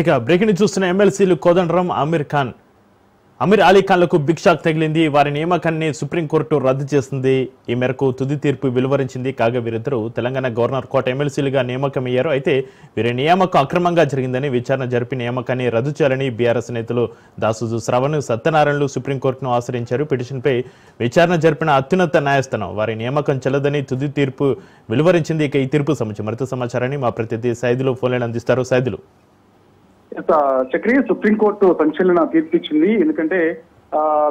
ఇక బ్రేకింగ్ చూస్తున్న ఎమ్మెల్సీలు కోదండరాం అమీర్ అలీ ఖాన్లకు బిగ్ షాక్ తగిలింది. వారి నియామకాన్ని సుప్రీంకోర్టు రద్దు చేసింది. ఈ మేరకు తుది తీర్పు వెలువరించింది. కాగా వీరిద్దరూ తెలంగాణ గవర్నర్ కోట ఎమ్మెల్సీలుగా నియామకమయ్యారు. అయితే వీరి నియామకం అక్రమంగా జరిగిందని విచారణ జరిపి నియామకాన్ని రద్దు చేయాలని బీఆర్ఎస్ నేతలు దాసు శ్రవణ్, సత్యనారాయణలు సుప్రీంకోర్టును ఆశ్రయించారు. పిటిషన్పై విచారణ జరిపిన అత్యున్నత న్యాయస్థానం వారి నియామకం చెల్లదని తుది తీర్పు వెలువరించింది. ఇక ఈ తీర్పు సంబంధించి మరింత సమాచారాన్ని మా ప్రతినిధి సైదులు ఫోన్లైన్ అందిస్తారు. సైదులు, చక్రి సుప్రీంకోర్టు సంచలన తీర్పు ఇచ్చింది. ఎందుకంటే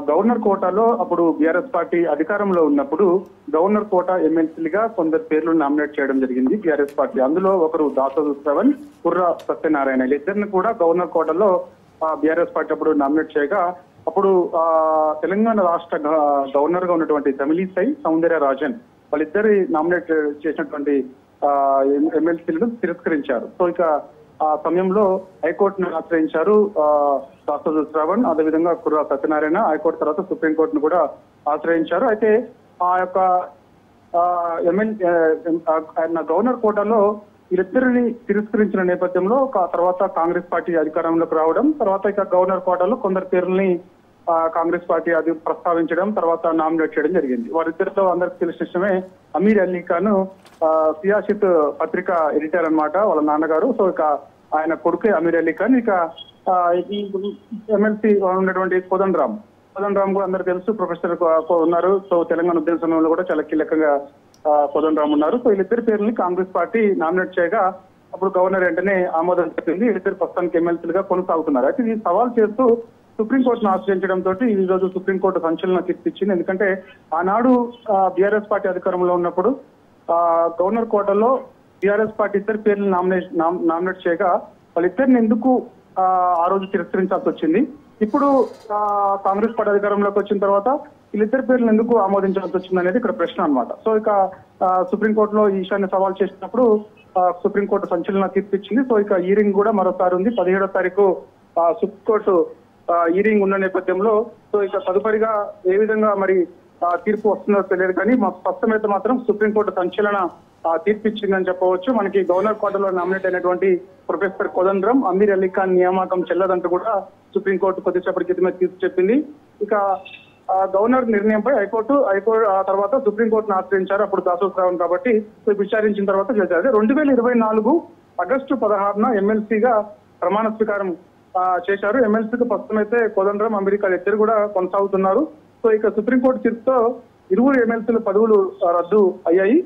గవర్నర్ కోటాలో అప్పుడు బీఆర్ఎస్ పార్టీ అధికారంలో ఉన్నప్పుడు గవర్నర్ కోట ఎమ్మెల్సీలుగా కొందరు పేర్లు నామినేట్ చేయడం జరిగింది బీఆర్ఎస్ పార్టీ. అందులో ఒకరు దాసు శ్రవణ్, కుర్ర సత్యనారాయణ, ఇద్దరిని కూడా గవర్నర్ కోటాలో బీఆర్ఎస్ పార్టీ అప్పుడు నామినేట్ చేయగా అప్పుడు తెలంగాణ రాష్ట్ర గవర్నర్ గా ఉన్నటువంటి తమిళిసై సౌందర్య రాజన్ వాళ్ళిద్దరి నామినేట్ చేసినటువంటి ఎమ్మెల్సీలను తిరస్కరించారు. సో ఇక ఆ సమయంలో హైకోర్టును ఆశ్రయించారు దాసు శ్రవణ్, అదేవిధంగా కుర్ర సత్యనారాయణ. హైకోర్టు తర్వాత సుప్రీంకోర్టును కూడా ఆశ్రయించారు. అయితే ఆ యొక్క గవర్నర్ కోటాలో వీరిద్దరిని తిరస్కరించిన నేపథ్యంలో తర్వాత కాంగ్రెస్ పార్టీ అధికారంలోకి రావడం, తర్వాత ఇక గవర్నర్ కోటాలో కొందరు పేర్లని కాంగ్రెస్ పార్టీ అది ప్రస్తావించడం, తర్వాత నామినేట్ చేయడం జరిగింది. వారిద్దరితో అందరికి తెలిసిన విషయమే అమీర్ అలీ ఖాన్ సియాసిత్ పత్రిక ఎడిటర్ అన్నమాట, వాళ్ళ నాన్నగారు. సో ఇక ఆయన కొడుకే అమీర్ అలీ ఖాన్. ఇక ఈ ఎమ్మెల్సీ ఉన్నటువంటి కోదండరాం కూడా అందరు తెలుసు, ప్రొఫెసర్ ఉన్నారు. సో తెలంగాణ ఉద్యమ సమయంలో కూడా చాలా కీలకంగా కోదండరాం ఉన్నారు. సో వీళ్ళిద్దరి పేర్లని కాంగ్రెస్ పార్టీ నామినేట్ చేయగా అప్పుడు గవర్నర్ వెంటనే ఆమోదం చెప్పింది. వీళ్ళిద్దరు ప్రస్తుతానికి ఎమ్మెల్సీలుగా కొనసాగుతున్నారు. అయితే ఇది సవాల్ చేస్తూ సుప్రీంకోర్టును ఆశ్రయించడంతో ఈ రోజు సుప్రీంకోర్టు సంచలన తీర్పు ఇచ్చింది. ఎందుకంటే ఆనాడు బీఆర్ఎస్ పార్టీ అధికారంలో ఉన్నప్పుడు గవర్నర్ కోటలో బీఆర్ఎస్ పార్టీ ఇద్దరు పేర్లు నామినేట్ చేయగా వాళ్ళిద్దరిని ఎందుకు ఆ రోజు తిరస్కరించాల్సి వచ్చింది? ఇప్పుడు కాంగ్రెస్ పార్టీ అధికారంలోకి వచ్చిన తర్వాత వీళ్ళిద్దరి పేర్లు ఎందుకు ఆమోదించాల్సి వచ్చింది అనేది ఇక్కడ ప్రశ్న అన్నమాట. సో ఇక సుప్రీంకోర్టులో ఈ విషయాన్ని సవాల్ చేసినప్పుడు సుప్రీంకోర్టు సంచలన తీర్పు ఇచ్చింది. సో ఇక హీరింగ్ కూడా మరోసారి ఉంది. 17వ తారీఖు సుప్రీంకోర్టు హీరింగ్ ఉన్న నేపథ్యంలో సో ఇక తదుపరిగా ఏ విధంగా మరి తీర్పు వస్తుందో తెలియదు. కానీ స్పష్టమైతే మాత్రం సుప్రీంకోర్టు సంచలన తీర్పు ఇచ్చిందని చెప్పవచ్చు. మనకి గవర్నర్ కోటాలో నామినేట్ అయినటువంటి ప్రొఫెసర్ కోదండరాం, అమీర్ అలీ ఖాన్ నియామకం చెల్లదంటూ కూడా సుప్రీంకోర్టు కొద్దిసేపటి క్రితమే తీర్పు చెప్పింది. ఇక గవర్నర్ నిర్ణయంపై హైకోర్టు తర్వాత సుప్రీంకోర్టును ఆశ్రయించారు అప్పుడు దాసు శ్రవణ్. కాబట్టి విచారించిన తర్వాత చేశారు. 2024 ఆగస్టు 16న ఎమ్మెల్సీగా ప్రమాణ స్వీకారం చేశారు. ఎమ్మెల్సీకి ప్రస్తుతం అయితే కోదండరాం, అమీర్ ఖాన్ ఇద్దరు కూడా కొనసాగుతున్నారు. సో ఇక సుప్రీంకోర్టు తీర్పుతో 20 ఎమ్మెల్సీల పదవులు రద్దు అయ్యాయి.